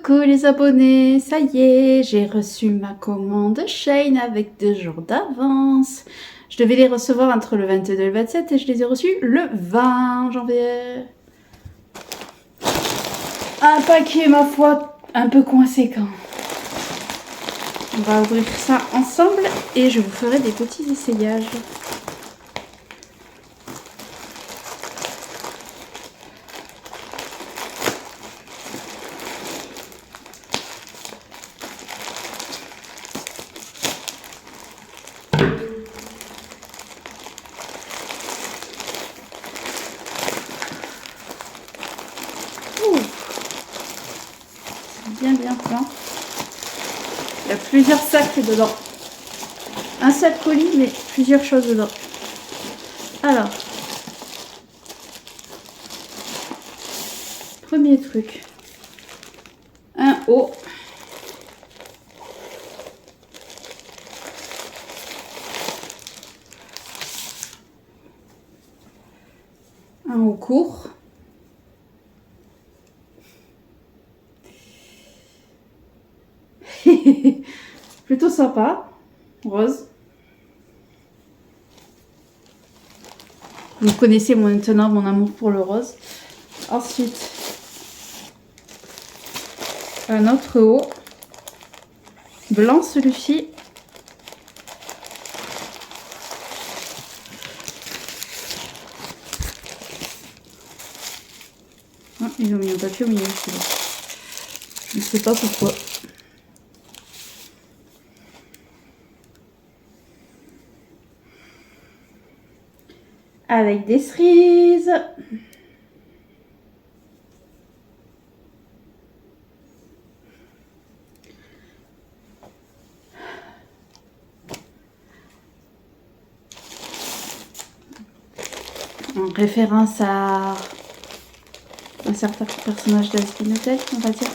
Coucou les abonnés, ça y est, j'ai reçu ma commande Shein avec 2 jours d'avance. Je devais les recevoir entre le 22 et le 27 et je les ai reçus le 20 janvier. Un paquet, ma foi, un peu conséquent. On va ouvrir ça ensemble et je vous ferai des petits essayages. Bien plein. Il y a plusieurs sacs dedans. Un sac colis, mais plusieurs choses dedans. Alors, premier truc. Un haut. Un haut court. Plutôt sympa, rose. Vous connaissez maintenant mon amour pour le rose. Ensuite, un autre haut, blanc celui-ci. Ah, ils ont mis un papier au milieu celui-là. Je ne sais pas pourquoi. Avec des cerises. En référence à un certain personnage de Spin Hotel, on va dire.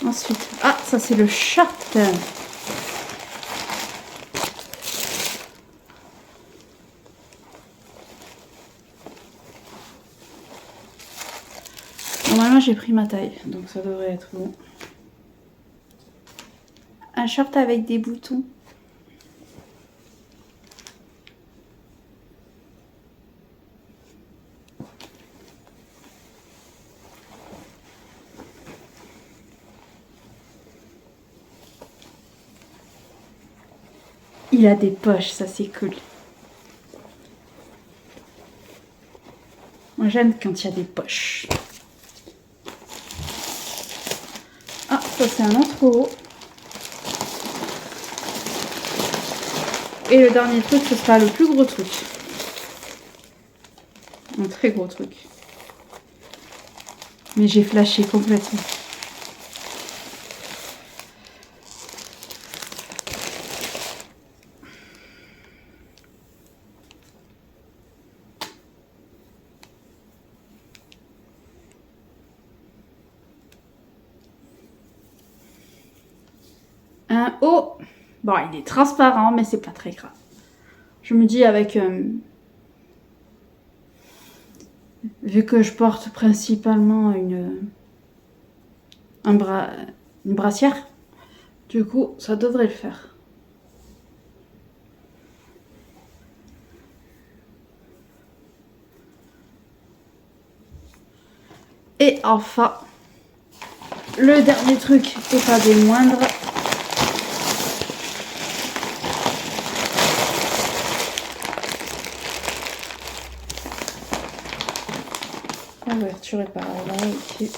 Ensuite, ah, ça c'est le short. Normalement, j'ai pris ma taille, donc ça devrait être bon. Un short avec des boutons. Il a des poches, ça c'est cool. Moi j'aime quand il y a des poches. Ah, ça c'est un autre haut. Et le dernier truc, ce sera le plus gros truc. Un très gros truc. Mais j'ai flashé complètement. Un haut. Bon, il est transparent, mais c'est pas très grave. Je me dis avec... vu que je porte principalement une brassière, du coup, ça devrait le faire. Et enfin, le dernier truc, et pas des moindres, l'ouverture est pareille, là, ici.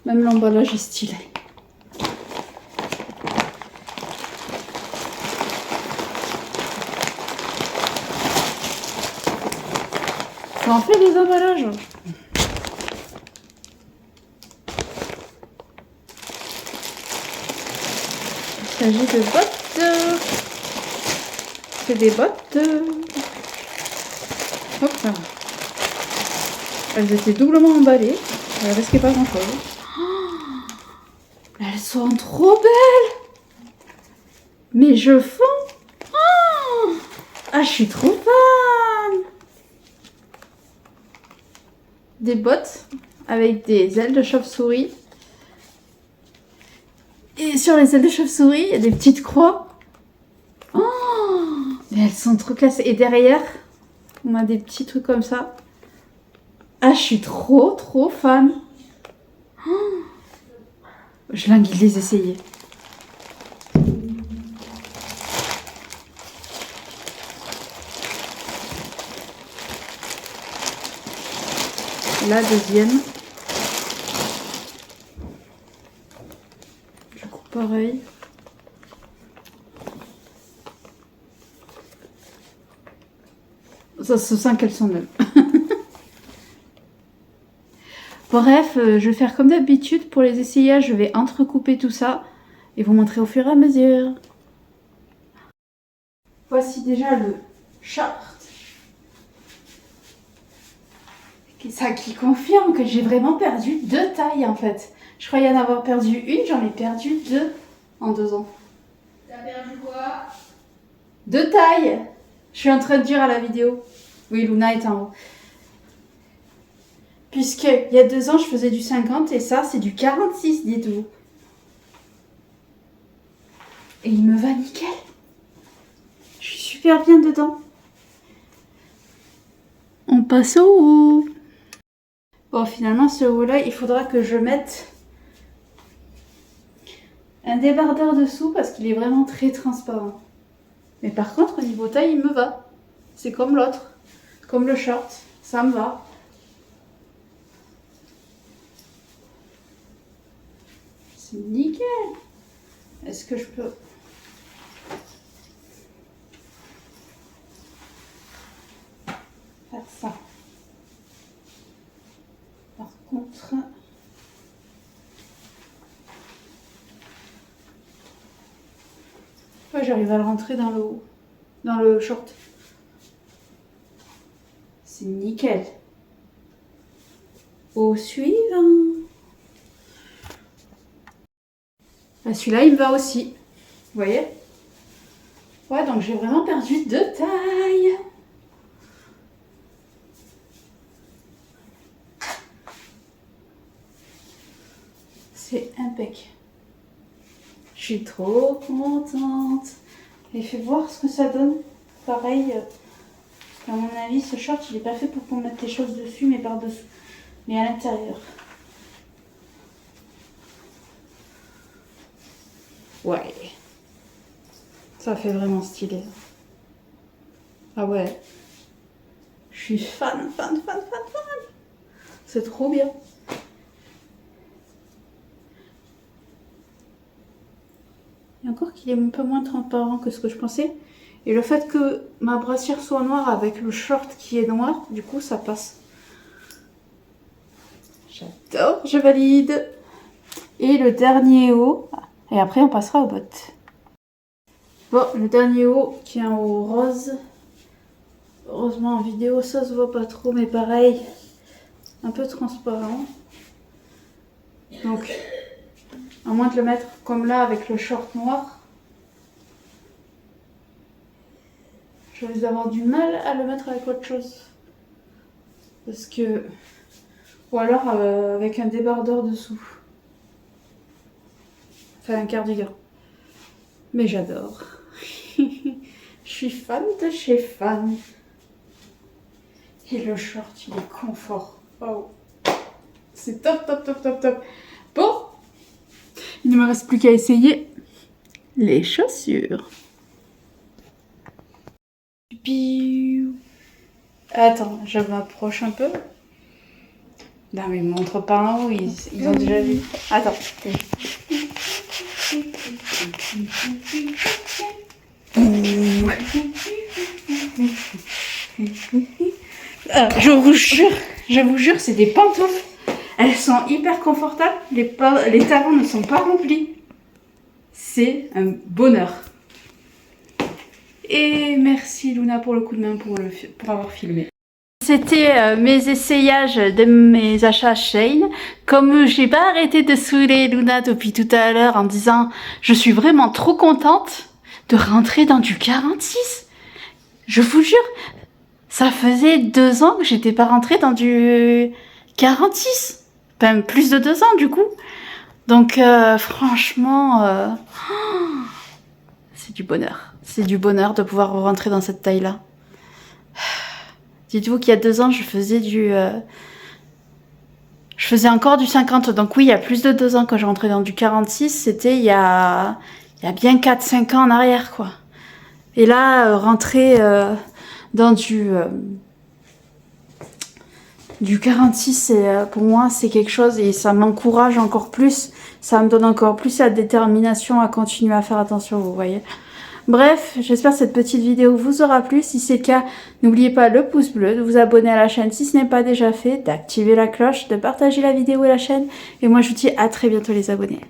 Même l'emballage est stylé. Ça en fait des emballages. Il s'agit de bottes. C'est des bottes. Hop là. Elles étaient doublement emballées. Elles risquaient pas grand chose. Oh, elles sont trop belles. Mais je fonds. Oh, ah, je suis trop fan. Des bottes avec des ailes de chauve-souris. Et sur les ailes de chauve-souris, il y a des petites croix. Oh, mais elles sont trop classe. Et derrière, on a des petits trucs comme ça. Ah, je suis trop fan. Oh, je languis de les essayer. La deuxième. Du coup, pareil. Ça se sent qu'elles sont neuves. Bref, je vais faire comme d'habitude. Pour les essayages, je vais entrecouper tout ça et vous montrer au fur et à mesure. Voici déjà le short. Ça qui confirme que j'ai vraiment perdu 2 tailles en fait. Je croyais en avoir perdu une, j'en ai perdu 2 en 2 ans. T'as perdu quoi? 2 tailles. Je suis en train de dire à la vidéo. Oui, Luna est en haut. Puisque il y a 2 ans, je faisais du 50 et ça, c'est du 46, dites-vous. Et il me va nickel. Je suis super bien dedans. On passe au haut. Bon, finalement, ce haut-là, il faudra que je mette un débardeur dessous parce qu'il est vraiment très transparent. Mais par contre, au niveau taille, il me va. C'est comme l'autre. Comme le short. Ça me va. C'est nickel. Est-ce que je peux... faire ça? Par contre... ouais, j'arrive à le rentrer dans le haut. Dans le short. C'est nickel. Au suivant. Ah, celui-là, il me va aussi. Vous voyez? Ouais, donc j'ai vraiment perdu 2 tailles. C'est impec. Je suis trop contente. Et fais voir ce que ça donne. Pareil, à mon avis, ce short, il est pas fait pour qu'on mette les choses dessus, mais par-dessous. Mais à l'intérieur. Ouais. Ça fait vraiment stylé. Ah ouais. Je suis fan. C'est trop bien. Et encore qu'il est un peu moins transparent que ce que je pensais. Et le fait que ma brassière soit noire avec le short qui est noir, du coup ça passe. J'adore, je valide. Et le dernier haut. Et après on passera aux bottes. Bon, le dernier haut qui est en haut rose. Heureusement en vidéo ça se voit pas trop, mais pareil, un peu transparent. Donc, à moins de le mettre comme là avec le short noir, je vais avoir du mal à le mettre avec autre chose. Parce que... ou alors avec un débardeur dessous. Enfin un cardigan. Mais j'adore. Je suis fan de chez Fan. Et le short, il est confort. Oh. C'est top. Bon. Il ne me reste plus qu'à essayer les chaussures. Attends, je m'approche un peu. Non mais ils montrent pas en haut, ils ont déjà vu. Attends. Je vous jure, c'est des pantoufles. Elles sont hyper confortables. Les talons ne sont pas remplis. C'est un bonheur. Et merci Luna pour le coup de main pour avoir filmé. C'était mes essayages de mes achats Shein. Comme j'ai pas arrêté de saouler Luna depuis tout à l'heure en disant je suis vraiment trop contente de rentrer dans du 46. Je vous jure, ça faisait 2 ans que j'étais pas rentrée dans du 46. Enfin, plus de 2 ans du coup. Donc franchement, c'est du bonheur. C'est du bonheur de pouvoir rentrer dans cette taille-là. Dites-vous qu'il y a 2 ans, je faisais encore du 50. Donc oui, il y a plus de 2 ans quand je rentrais dans du 46. C'était il y a bien 4-5 ans en arrière, quoi. Et là, rentrer dans du 46, pour moi, c'est quelque chose et ça m'encourage encore plus. Ça me donne encore plus la détermination à continuer à faire attention, vous voyez. Bref, j'espère que cette petite vidéo vous aura plu. Si c'est le cas, n'oubliez pas le pouce bleu, de vous abonner à la chaîne si ce n'est pas déjà fait, d'activer la cloche, de partager la vidéo et la chaîne. Et moi, je vous dis à très bientôt les abonnés.